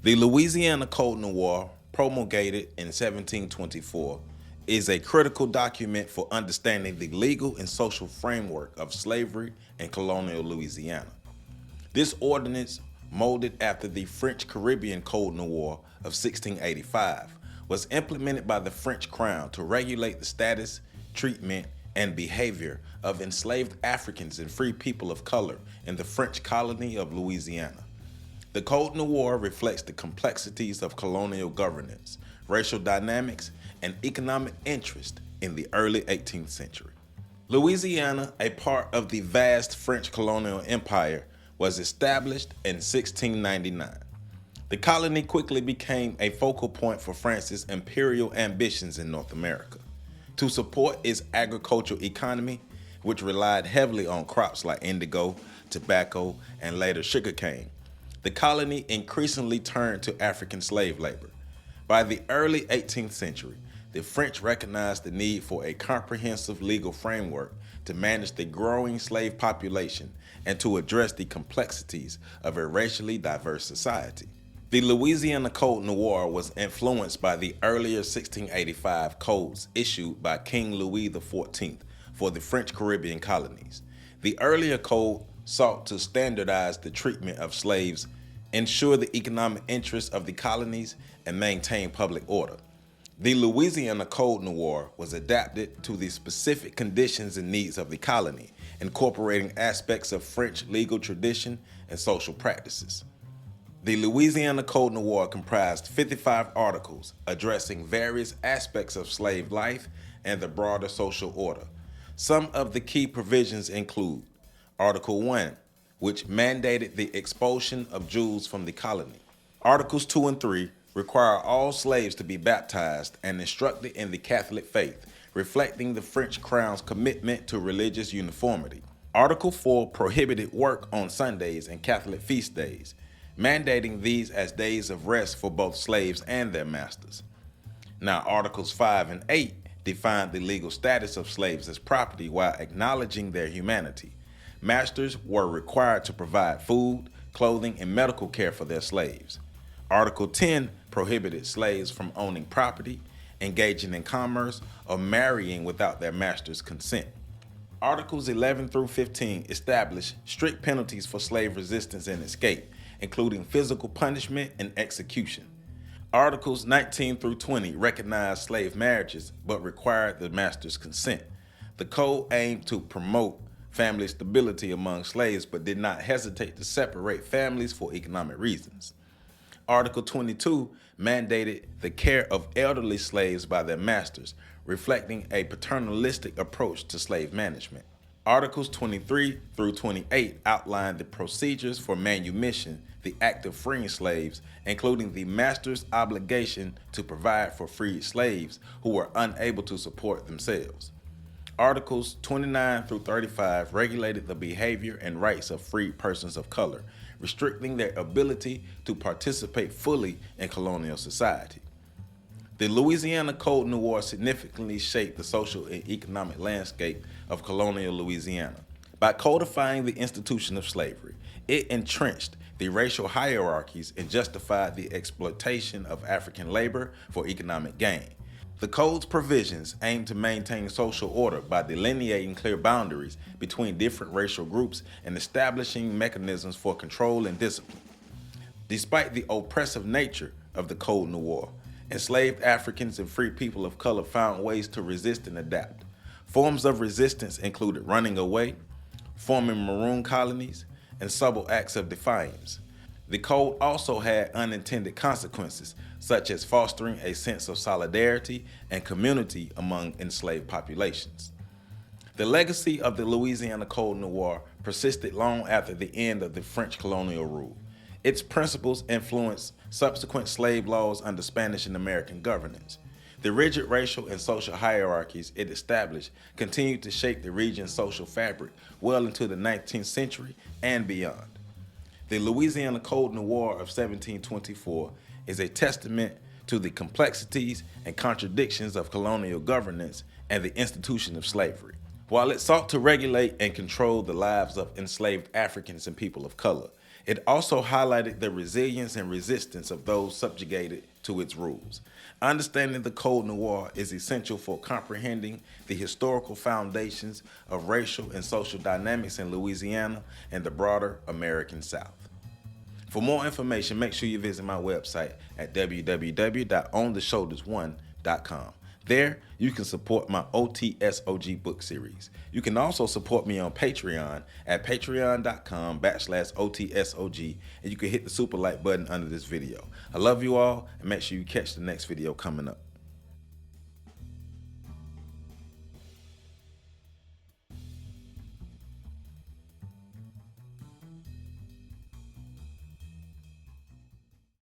The Louisiana Code Noir, promulgated in 1724, is a critical document for understanding the legal and social framework of slavery in colonial Louisiana. This ordinance, molded after the French Caribbean Code Noir of 1685, was implemented by the French crown to regulate the status, treatment, and behavior of enslaved Africans and free people of color in the French colony of Louisiana. The Code Noir reflects the complexities of colonial governance, racial dynamics, and economic interest in the early 18th century. Louisiana, a part of the vast French colonial empire, was established in 1699. The colony quickly became a focal point for France's imperial ambitions in North America. To support its agricultural economy, which relied heavily on crops like indigo, tobacco, and later sugarcane, the colony increasingly turned to African slave labor. By the early 18th century, the French recognized the need for a comprehensive legal framework to manage the growing slave population and to address the complexities of a racially diverse society. The Louisiana Code Noir was influenced by the earlier 1685 codes issued by King Louis XIV for the French Caribbean colonies. The earlier code sought to standardize the treatment of slaves, ensure the economic interests of the colonies, and maintain public order. The Louisiana Code Noir was adapted to the specific conditions and needs of the colony, incorporating aspects of French legal tradition and social practices. The Louisiana Code Noir comprised 55 articles addressing various aspects of slave life and the broader social order. Some of the key provisions include Article 1, which mandated the expulsion of Jews from the colony. Articles 2 and 3 require all slaves to be baptized and instructed in the Catholic faith, reflecting the French crown's commitment to religious uniformity. Article 4 prohibited work on Sundays and Catholic feast days, mandating these as days of rest for both slaves and their masters. Now, Articles 5 and 8 defined the legal status of slaves as property while acknowledging their humanity. Masters were required to provide food, clothing, and medical care for their slaves. Article 10 prohibited slaves from owning property, engaging in commerce, or marrying without their master's consent. Articles 11 through 15 established strict penalties for slave resistance and escape, including physical punishment and execution. Articles 19 through 20 recognized slave marriages but required the master's consent. The code aimed to promote family stability among slaves but did not hesitate to separate families for economic reasons. Article 22 mandated the care of elderly slaves by their masters, reflecting a paternalistic approach to slave management. Articles 23 through 28 outlined the procedures for manumission, the act of freeing slaves, including the master's obligation to provide for freed slaves who were unable to support themselves. Articles 29 through 35 regulated the behavior and rights of freed persons of color, restricting their ability to participate fully in colonial society. The Louisiana Code Noir significantly shaped the social and economic landscape of colonial Louisiana. By codifying the institution of slavery, it entrenched the racial hierarchies and justified the exploitation of African labor for economic gain. The code's provisions aim to maintain social order by delineating clear boundaries between different racial groups and establishing mechanisms for control and discipline. Despite the oppressive nature of the Code Noir, enslaved Africans and free people of color found ways to resist and adapt. Forms of resistance included running away, forming maroon colonies, and subtle acts of defiance. The code also had unintended consequences, such as fostering a sense of solidarity and community among enslaved populations. The legacy of the Louisiana Code Noir persisted long after the end of the French colonial rule. Its principles influenced subsequent slave laws under Spanish and American governance. The rigid racial and social hierarchies it established continued to shape the region's social fabric well into the 19th century and beyond. The Louisiana Code Noir of 1724 is a testament to the complexities and contradictions of colonial governance and the institution of slavery. While it sought to regulate and control the lives of enslaved Africans and people of color, It also highlighted the resilience and resistance of those subjugated to its rules. Understanding the Code Noir is essential for comprehending the historical foundations of racial and social dynamics in Louisiana and the broader American South. For more information, make sure you visit my website at www.ontheshoulders1.com. There, you can support my OTSOG book series. You can also support me on Patreon at patreon.com/OTSOG, and you can hit the super like button under this video. I love you all, and make sure you catch the next video coming up.